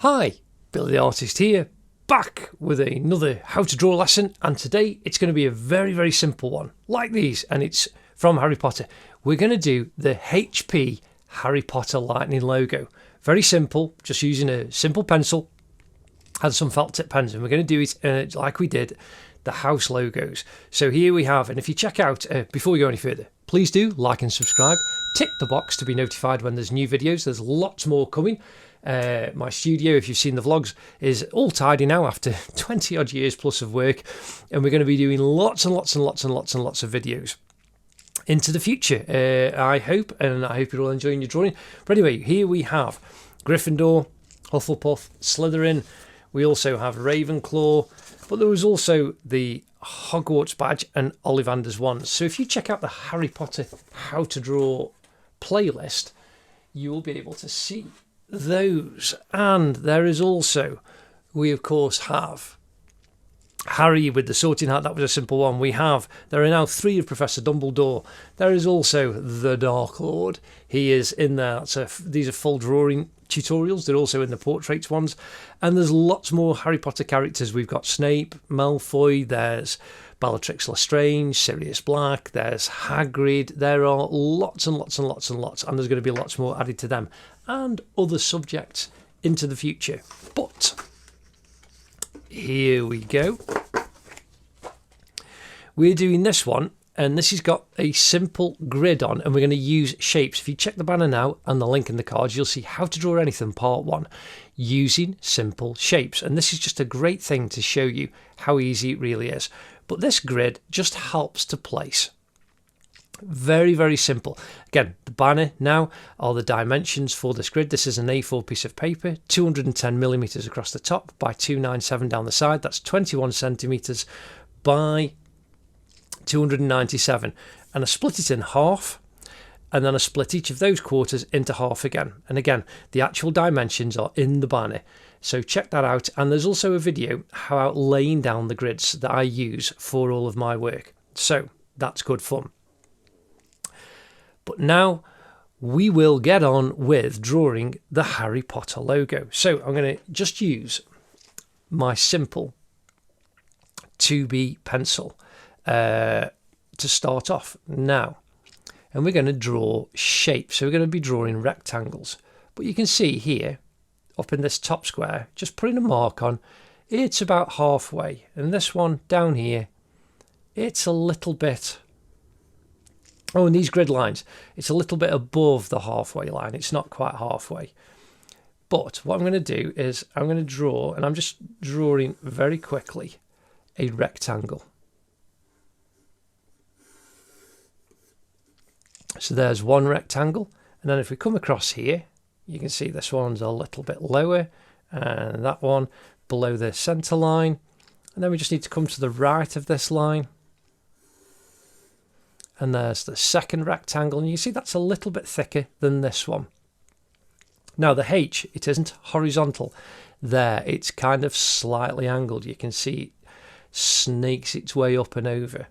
Hi, Billy the Artist here, back with another how to draw lesson, and today it's going to be a very, very simple one, like these, and it's from Harry Potter. We're going to do the HP Harry Potter Lightning logo. Very simple, just using a simple pencil and some felt tip pens, and we're going to do it like we did the house logos. So here we have, and if you check out, before we go any further, please do like and subscribe, tick the box to be notified when there's new videos. There's lots more coming. My studio, if you've seen the vlogs, is all tidy now after 20 odd years plus of work, and we're going to be doing lots and lots and lots and lots and lots of videos into the future, I hope, and I hope you're all enjoying your drawing. But anyway, here we have Gryffindor, Hufflepuff, Slytherin. We also have Ravenclaw, but there was also the Hogwarts badge and Ollivander's wand. So if you check out the Harry Potter How to Draw playlist, you will be able to see those. And there is also, we of course have Harry with the sorting hat. That was a simple one. There are now 3 of Professor Dumbledore. There is also the Dark Lord. He is in there. These are full drawing tutorials. They're also in the portraits ones. And there's lots more Harry Potter characters. We've got Snape, Malfoy, there's Bellatrix Lestrange, Sirius Black, there's Hagrid. There are lots and lots and lots and lots, and there's going to be lots more added to them and other subjects into the future. But here we go. We're doing this one, and this has got a simple grid on, and we're going to use shapes. If you check the banner now and the link in the cards, you'll see how to draw anything part 1 using simple shapes. And this is just a great thing to show you how easy it really is. But this grid just helps to place. Very, very simple. Again, the banner now are the dimensions for this grid. This is an A4 piece of paper, 210 millimeters across the top by 297 down the side. That's 21 centimeters by 297. And I split it in half, and then I split each of those quarters into half again. And again, the actual dimensions are in the banner. So check that out. And there's also a video about laying down the grids that I use for all of my work. So that's good fun. But now we will get on with drawing the Harry Potter logo. So I'm going to just use my simple 2B pencil to start off now. And we're going to draw shapes. So we're going to be drawing rectangles. But you can see here, up in this top square, just putting a mark on, it's about halfway. And this one down here, it's a little bit... Oh, and these grid lines, it's a little bit above the halfway line. It's not quite halfway. But what I'm going to do is I'm going to draw, and I'm just drawing very quickly, a rectangle. So there's one rectangle. And then if we come across here, you can see this one's a little bit lower, and that one below the center line. And then we just need to come to the right of this line. And there's the second rectangle, and you see that's a little bit thicker than this one. Now the H, it isn't horizontal there, it's kind of slightly angled. You can see it snakes its way up and over.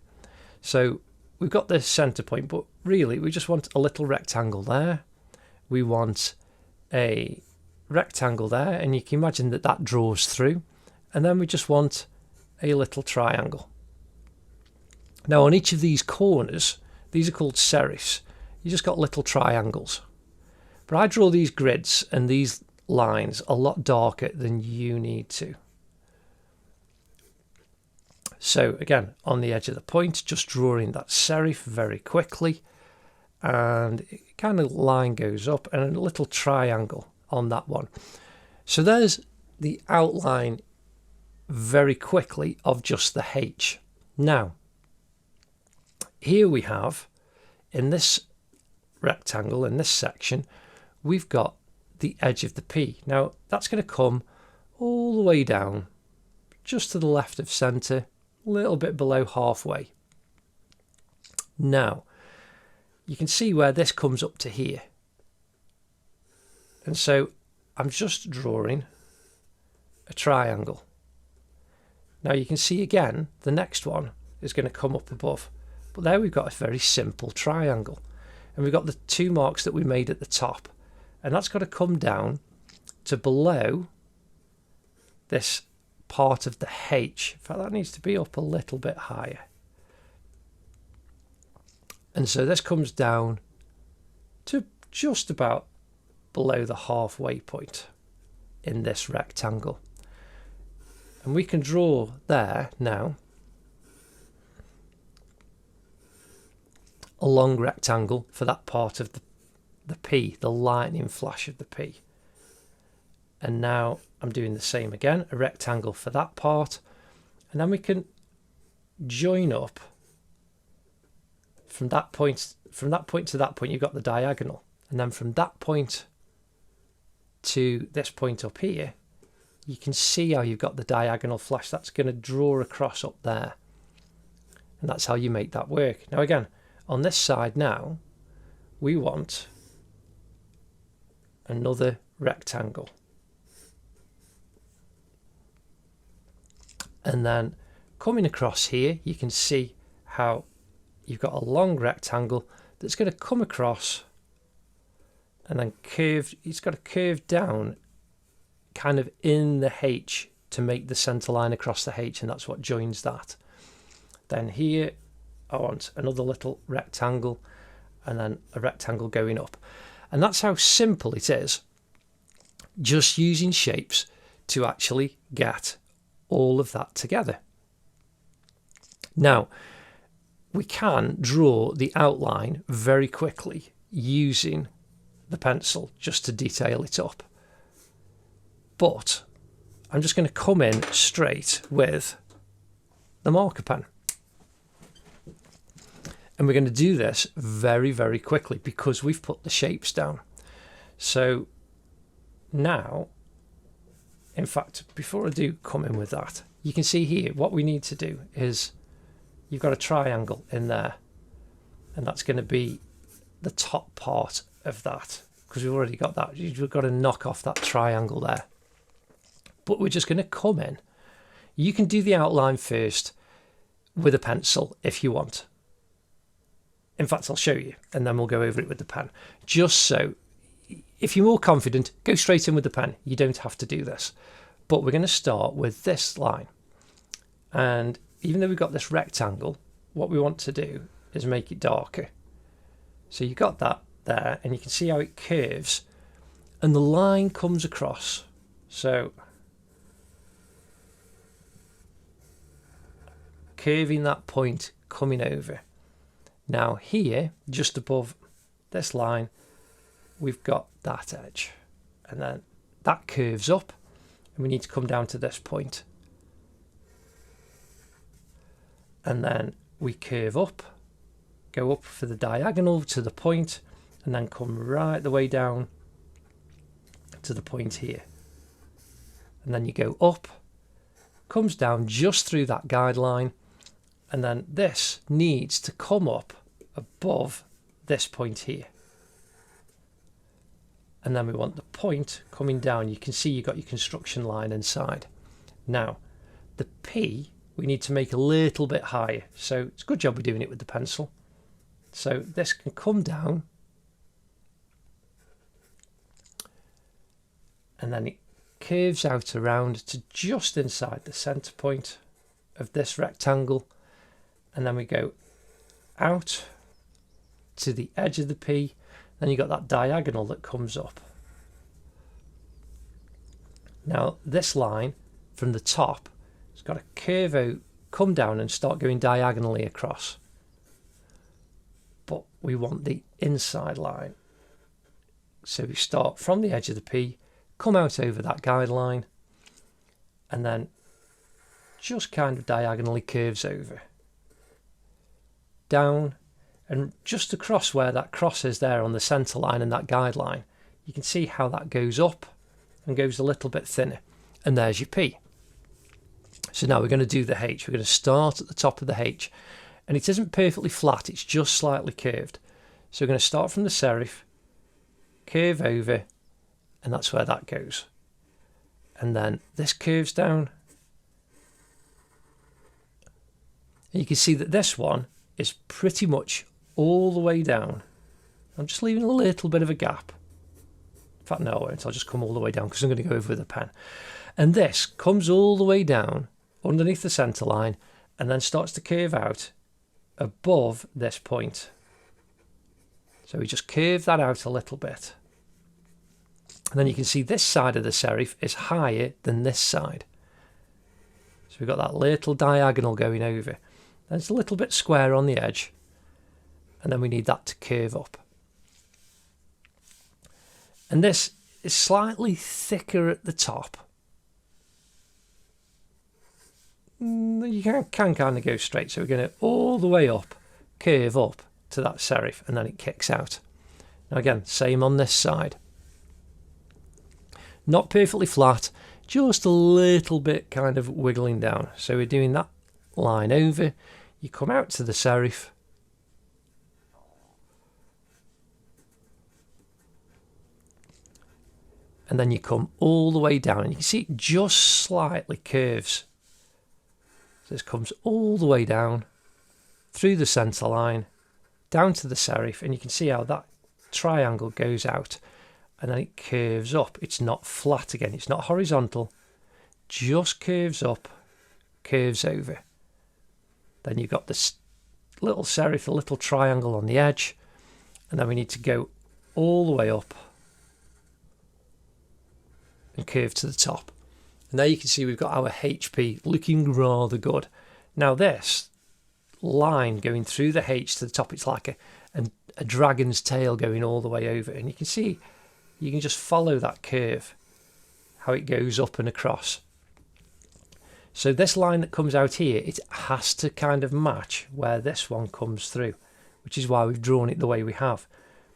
So we've got this center point, but really we just want a little rectangle there. We want a rectangle there, and you can imagine that that draws through. And then we just want a little triangle. Now on each of these corners, these are called serifs. You just got little triangles. But I draw these grids and these lines a lot darker than you need to. So again, on the edge of the point, just drawing that serif very quickly. And it kind of line goes up, and a little triangle on that one. So there's the outline very quickly of just the H. Now, here we have, in this rectangle, in this section, we've got the edge of the P. Now, that's going to come all the way down, just to the left of centre, a little bit below halfway. Now, you can see where this comes up to here. And so, I'm just drawing a triangle. Now, you can see again, the next one is going to come up above. But there we've got a very simple triangle. And we've got the 2 marks that we made at the top. And that's got to come down to below this part of the H. In fact, that needs to be up a little bit higher. And so this comes down to just about below the halfway point in this rectangle. And we can draw there now a long rectangle for that part of the P, the lightning flash of the P. And now I'm doing the same again, a rectangle for that part. And then we can join up from that point to that point. You've got the diagonal, and then from that point to this point up here, you can see how you've got the diagonal flash. That's going to draw across up there, and that's how you make that work. Now again, on this side now, we want another rectangle, and then coming across here, you can see how you've got a long rectangle that's going to come across and then curve. It's got to curve down kind of in the H to make the center line across the H, and that's what joins that. Then here I want another little rectangle and then a rectangle going up. And that's how simple it is, just using shapes to actually get all of that together. Now, we can draw the outline very quickly using the pencil just to detail it up. But I'm just going to come in straight with the marker pen. And we're going to do this very, very quickly because we've put the shapes down. So now, in fact, before I do come in with that, you can see here what we need to do is you've got a triangle in there, and that's going to be the top part of that because we've already got that. You've got to knock off that triangle there. But we're just going to come in. You can do the outline first with a pencil if you want. In fact, I'll show you, and then we'll go over it with the pen. Just so, if you're more confident, go straight in with the pen. You don't have to do this. But we're going to start with this line. And even though we've got this rectangle, what we want to do is make it darker. So you've got that there, and you can see how it curves, and the line comes across. So curving that point, coming over. Now here, just above this line, we've got that edge, and then that curves up, and we need to come down to this point. And then we curve up, go up for the diagonal to the point, and then come right the way down to the point here. And then you go up, comes down just through that guideline, and then this needs to come up above this point here. And then we want the point coming down. You can see you've got your construction line inside. Now, the P we need to make a little bit higher. So it's a good job we're doing it with the pencil. So this can come down, and then it curves out around to just inside the center point of this rectangle, and then we go out to the edge of the P. Then you've got that diagonal that comes up. Now this line from the top, it's got to curve out, come down and start going diagonally across. But we want the inside line. So we start from the edge of the P, come out over that guideline, and then just kind of diagonally curves over. Down, and just across where that cross is there on the centre line and that guideline, you can see how that goes up and goes a little bit thinner. And there's your P. So now we're going to do the H. We're going to start at the top of the H, and it isn't perfectly flat, it's just slightly curved. So we're going to start from the serif, curve over, and that's where that goes. And then this curves down. And you can see that this one is pretty much all the way down. I'm just leaving a little bit of a gap. In fact, no, I won't. I'll just come all the way down because I'm going to go over with a pen. And this comes all the way down underneath the centre line and then starts to curve out above this point. So we just curve that out a little bit. And then you can see this side of the serif is higher than this side. So we've got that little diagonal going over. Then it's a little bit square on the edge. And then we need that to curve up. And this is slightly thicker at the top. You can kind of go straight. So we're going to all the way up, curve up to that serif, and then it kicks out. Now again, same on this side. Not perfectly flat, just a little bit kind of wiggling down. So we're doing that line over. You come out to the serif. And then you come all the way down, and you can see it just slightly curves. So this comes all the way down through the centre line, down to the serif, and you can see how that triangle goes out, and then it curves up. It's not flat again, it's not horizontal, just curves up, curves over. Then you've got this little serif, a little triangle on the edge, and then we need to go all the way up and curve to the top. And there you can see we've got our HP looking rather good. Now this line going through the H to the top, it's like a dragon's tail going all the way over. And you can see, you can just follow that curve, how it goes up and across. So this line that comes out here, it has to kind of match where this one comes through, which is why we've drawn it the way we have.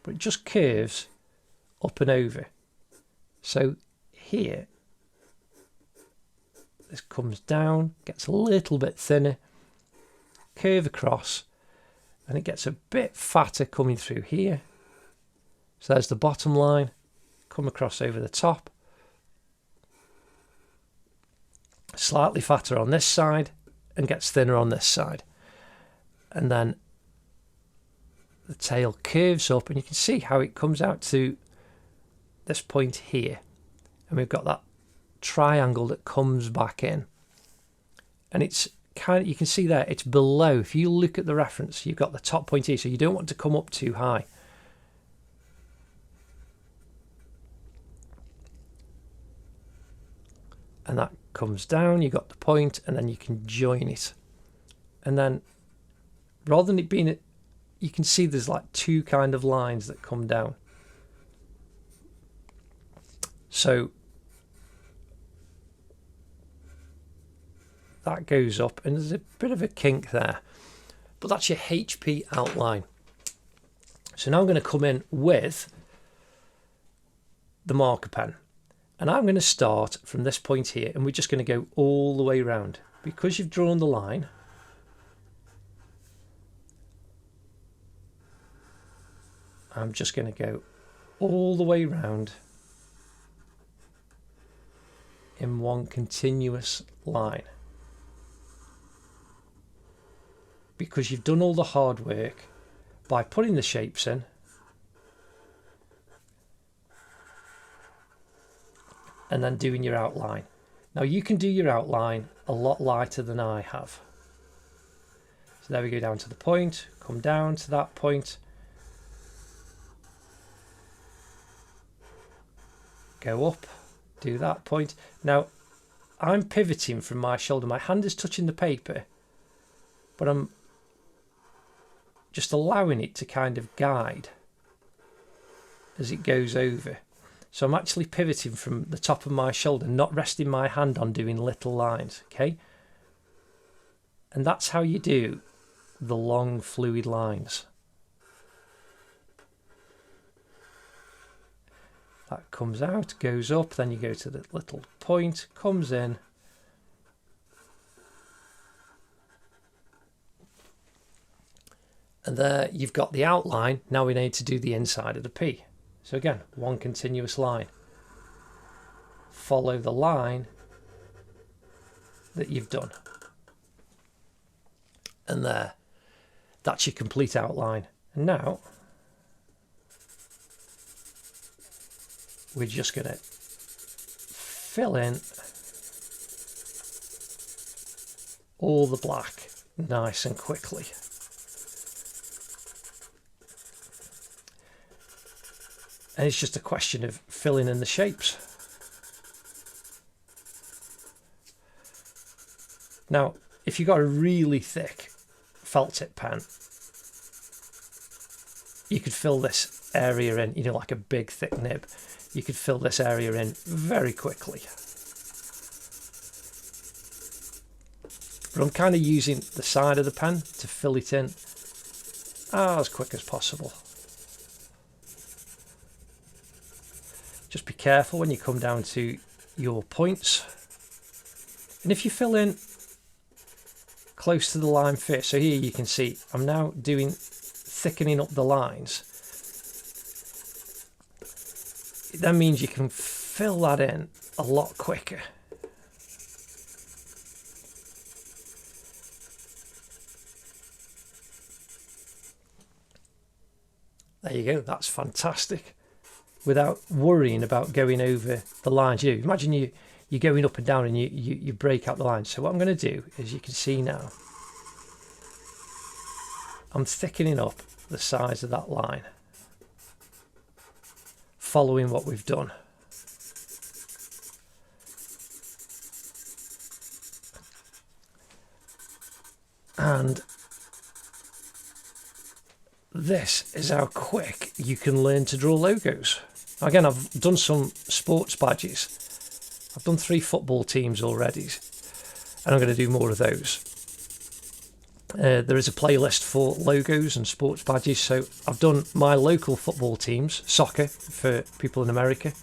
But it just curves up and over. So here, this comes down, gets a little bit thinner, curve across, and it gets a bit fatter coming through here. So there's the bottom line, come across over the top, slightly fatter on this side, and gets thinner on this side. And then the tail curves up, and you can see how it comes out to this point here. And we've got that triangle that comes back in, and it's kind of, you can see there, it's below. If you look at the reference, you've got the top point here, so you don't want to come up too high. And that comes down, you've got the point, and then you can join it. And then rather than it being, you can see there's like two kind of lines that come down. So that goes up, and there's a bit of a kink there, but that's your HP outline. So now I'm going to come in with the marker pen, and I'm going to start from this point here, and we're just going to go all the way around. Because you've drawn the line, I'm just going to go all the way around in one continuous line. Because you've done all the hard work by putting the shapes in, and then doing your outline. Now you can do your outline a lot lighter than I have. So there we go, down to the point, come down to that point, go up, do that point. Now I'm pivoting from my shoulder, my hand is touching the paper, but I'm just allowing it to kind of guide as it goes over. So I'm actually pivoting from the top of my shoulder, not resting my hand on doing little lines, okay? And that's how you do the long fluid lines. That comes out, goes up, then you go to the little point, comes in, and there you've got the outline. Now we need to do the inside of the P. So again, one continuous line. Follow the line that you've done. And there, that's your complete outline. And now we're just going to fill in all the black nice and quickly. And it's just a question of filling in the shapes. Now, if you've got a really thick felt tip pen, you could fill this area in, you know, like a big thick nib. You could fill this area in very quickly. But I'm kind of using the side of the pen to fill it in as quick as possible. Just be careful when you come down to your points. And if you fill in close to the line fit, so here you can see I'm now thickening up the lines. That means you can fill that in a lot quicker. There you go, that's fantastic. Without worrying about going over the lines. You imagine you're going up and down and you break out the lines. So what I'm going to do is, you can see now, I'm thickening up the size of that line, following what we've done. And this is how quick you can learn to draw logos. Again, I've done some sports badges. I've done 3 football teams already, and I'm going to do more of those. There is a playlist for logos and sports badges. So I've done my local football teams, soccer for people in America,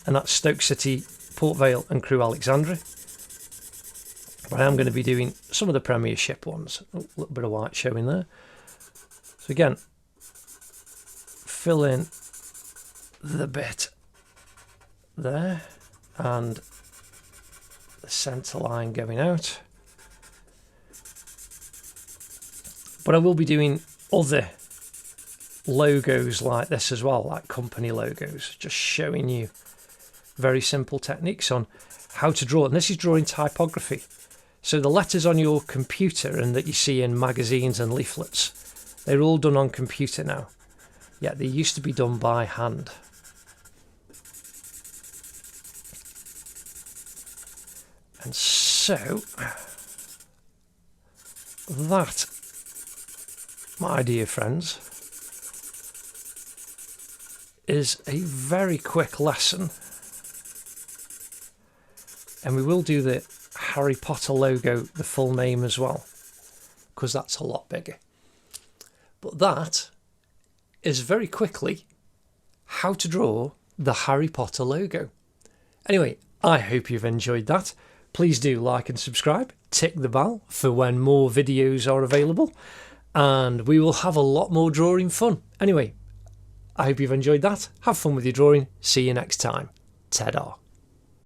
and that's Stoke City, Port Vale and Crewe Alexandra. But I am going to be doing some of the Premiership ones. A little bit of white showing there. So again, fill in the bit there and the centre line going out. But I will be doing other logos like this as well, like company logos, just showing you very simple techniques on how to draw. And this is drawing typography. So the letters on your computer and that you see in magazines and leaflets, they're all done on computer now. Yeah, they used to be done by hand. And so that, my dear friends, is a very quick lesson. And we will do the Harry Potter logo, the full name as well, because that's a lot bigger. But that is very quickly how to draw the Harry Potter logo. Anyway, I hope you've enjoyed that. Please do like and subscribe, tick the bell for when more videos are available, and we will have a lot more drawing fun. Anyway, I hope you've enjoyed that. Have fun with your drawing. See you next time. Ta-da.